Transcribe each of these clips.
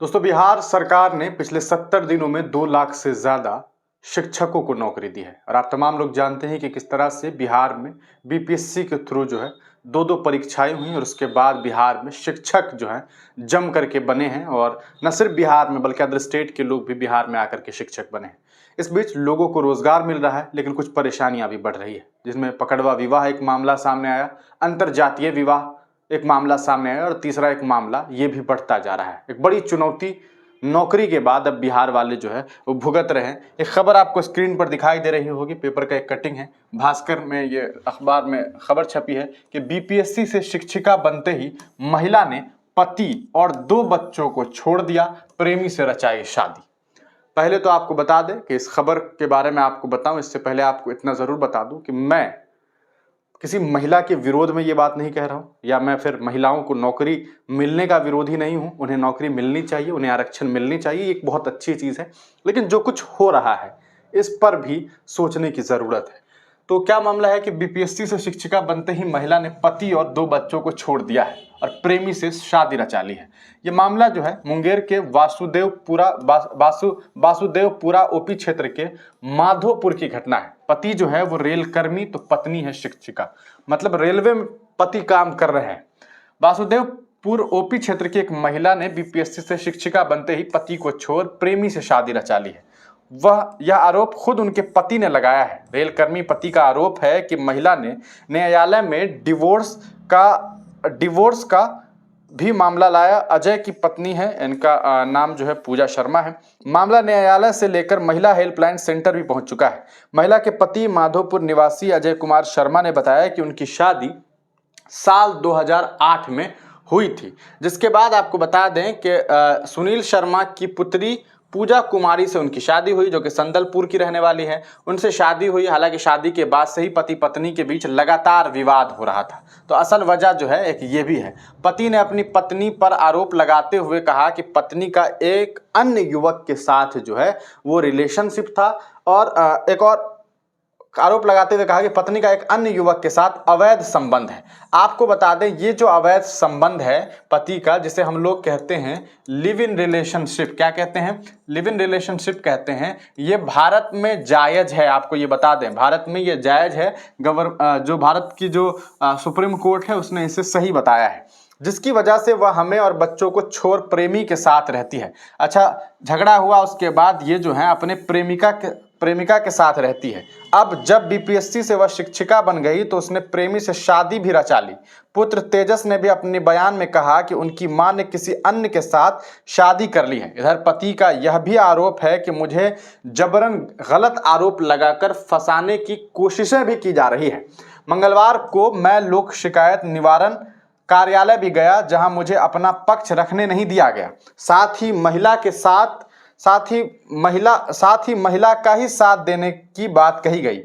दोस्तों, बिहार सरकार ने पिछले 70 दिनों में 2 लाख से ज़्यादा शिक्षकों को नौकरी दी है और आप तमाम लोग जानते हैं कि किस तरह से बिहार में बीपीएससी के थ्रू जो है 2-2 परीक्षाएं हुई और उसके बाद बिहार में शिक्षक जो हैं जम करके बने हैं और न सिर्फ बिहार में बल्कि अदर स्टेट के लोग भी बिहार में आकर के शिक्षक बने हैं। इस बीच लोगों को रोजगार मिल रहा है, लेकिन कुछ परेशानियां भी बढ़ रही है, जिसमें पकड़वा विवाह एक मामला सामने आया, अंतरजातीय विवाह एक मामला सामने आया और तीसरा एक मामला ये भी बढ़ता जा रहा है। एक बड़ी चुनौती नौकरी के बाद अब बिहार वाले जो है वो भुगत रहे हैं। एक खबर आपको स्क्रीन पर दिखाई दे रही होगी, पेपर का एक कटिंग है, भास्कर में ये अखबार में खबर छपी है कि बीपीएससी से शिक्षिका बनते ही महिला ने पति और 2 बच्चों को छोड़ दिया, प्रेमी से रचाई शादी। पहले तो आपको बता दें कि इस खबर के बारे में आपको बताऊं, इससे पहले आपको इतना जरूर बता दूं कि मैं किसी महिला के विरोध में ये बात नहीं कह रहा हूँ या मैं फिर महिलाओं को नौकरी मिलने का विरोधी नहीं हूँ। उन्हें नौकरी मिलनी चाहिए, उन्हें आरक्षण मिलनी चाहिए, एक बहुत अच्छी चीज़ है। लेकिन जो कुछ हो रहा है इस पर भी सोचने की ज़रूरत है। तो क्या मामला है कि बीपीएससी से शिक्षिका बनते ही महिला ने पति और 2 बच्चों को छोड़ दिया है और प्रेमी से शादी रचा ली है। ये मामला जो है मुंगेर के वासुदेवपुरा ओपी क्षेत्र के माधोपुर की घटना है। पति जो है वो रेल कर्मी तो पत्नी है शिक्षिका, मतलब रेलवे में पति काम कर रहे हैं। वासुदेवपुर ओपी क्षेत्र की एक महिला ने बीपीएससी से शिक्षिका बनते ही पति को छोड़ प्रेमी से शादी रचा ली है। यह आरोप खुद उनके पति ने लगाया है। रेलकर्मी पति का आरोप है कि महिला ने न्यायालय में डिवोर्स का भी मामला लाया। अजय की पत्नी है, इनका नाम जो है पूजा शर्मा है। मामला न्यायालय से लेकर महिला हेल्पलाइन सेंटर भी पहुंच चुका है। महिला के पति माधोपुर निवासी अजय कुमार शर्मा ने बताया कि उनकी शादी साल 2008 में हुई थी, जिसके बाद आपको बता दें कि सुनील शर्मा की पुत्री पूजा कुमारी से उनकी शादी हुई, जो कि संदलपुर की रहने वाली है। उनसे शादी हुई, हालांकि शादी के बाद से ही पति पत्नी के बीच लगातार विवाद हो रहा था। तो असल वजह जो है एक ये भी है। पति ने अपनी पत्नी पर आरोप लगाते हुए कहा कि पत्नी का एक अन्य युवक के साथ जो है वो रिलेशनशिप था और एक और आरोप लगाते हुए कहा कि पत्नी का एक अन्य युवक के साथ अवैध संबंध है। आपको बता दें, ये जो अवैध संबंध है पति का, जिसे हम लोग कहते हैं लिव इन रिलेशनशिप, क्या कहते हैं, लिव इन रिलेशनशिप कहते हैं, ये भारत में जायज है। आपको ये बता दें, भारत में ये जायज है। जो भारत की जो सुप्रीम कोर्ट है उसने इसे सही बताया है, जिसकी वजह से वह हमें और बच्चों को छोड़ प्रेमी के साथ रहती है। अच्छा, झगड़ा हुआ, उसके बाद ये जो है अपने प्रेमिका के साथ रहती है। अब जब बीपीएससी से वह शिक्षिका बन गई तो उसने प्रेमी से शादी भी रचा ली। पुत्र तेजस ने भी अपने बयान में कहा कि उनकी मां ने किसी अन्य के साथ शादी कर ली है। इधर पति का यह भी आरोप है कि मुझे जबरन गलत आरोप लगाकर फंसाने की कोशिशें भी की जा रही है। मंगलवार को मैं लोक शिकायत निवारण कार्यालय भी गया, जहां मुझे अपना पक्ष रखने नहीं दिया गया। साथ ही महिला का ही साथ देने की बात कही गई।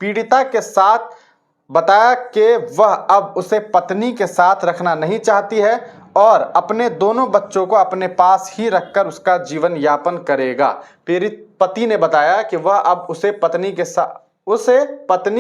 पीड़िता के साथ बताया कि वह अब उसे पत्नी के साथ रखना नहीं चाहती है और अपने दोनों बच्चों को अपने पास ही रखकर उसका जीवन यापन करेगा। पीड़ित पति ने बताया कि वह अब उसे पत्नी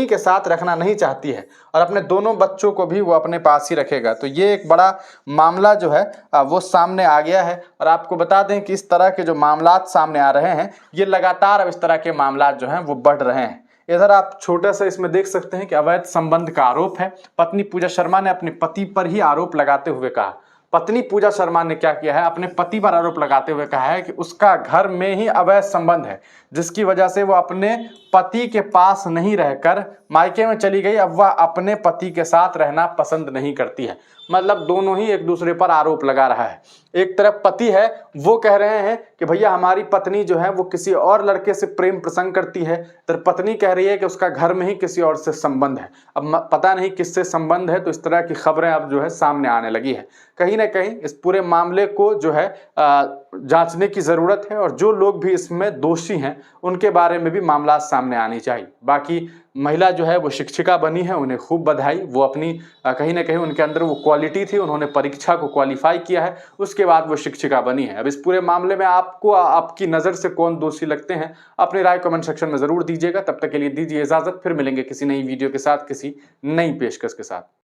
के साथ रखना नहीं चाहती है और अपने दोनों बच्चों को भी वो अपने पास ही रखेगा। तो ये एक बड़ा मामला जो है वो सामने आ गया है और आपको बता दें कि इस तरह के जो मामलात सामने आ रहे हैं, ये लगातार अब इस तरह के मामलात जो हैं वो बढ़ रहे हैं। इधर आप छोटा सा इसमें देख सकते हैं कि अवैध संबंध का आरोप है। पत्नी पूजा शर्मा ने अपने पति पर ही आरोप लगाते हुए कहा, पत्नी पूजा शर्मा ने क्या किया है, अपने पति पर आरोप लगाते हुए कहा है कि उसका घर में ही अवैध संबंध है, जिसकी वजह से वो अपने पति के पास नहीं रहकर मायके में चली गई। अब वह अपने पति के साथ रहना पसंद नहीं करती है। मतलब दोनों ही एक दूसरे पर आरोप लगा रहा है। एक तरफ पति है, वो कह रहे हैं कि भैया हमारी पत्नी जो है वो किसी और लड़के से प्रेम प्रसंग करती है, तो पत्नी कह रही है कि उसका घर में ही किसी और से संबंध है। अब पता नहीं किससे संबंध है, तो इस तरह की खबरें अब जो है सामने आने लगी है। कहीं ना कहीं इस पूरे मामले को जो है जांचने की ज़रूरत है और जो लोग भी इसमें दोषी हैं उनके बारे में भी मामला सामने आनी चाहिए। बाकी महिला जो है वो शिक्षिका बनी है, उन्हें खूब बधाई। वो अपनी कहीं ना कहीं उनके अंदर वो क्वालिटी थी, उन्होंने परीक्षा को क्वालिफाई किया है, उसके बाद वो शिक्षिका बनी है। अब इस पूरे मामले में आपको आपकी नज़र से कौन दोषी लगते हैं, अपनी राय कमेंट सेक्शन में ज़रूर दीजिएगा। तब तक के लिए दीजिए इजाज़त, फिर मिलेंगे किसी नई वीडियो के साथ, किसी नई पेशकश के साथ।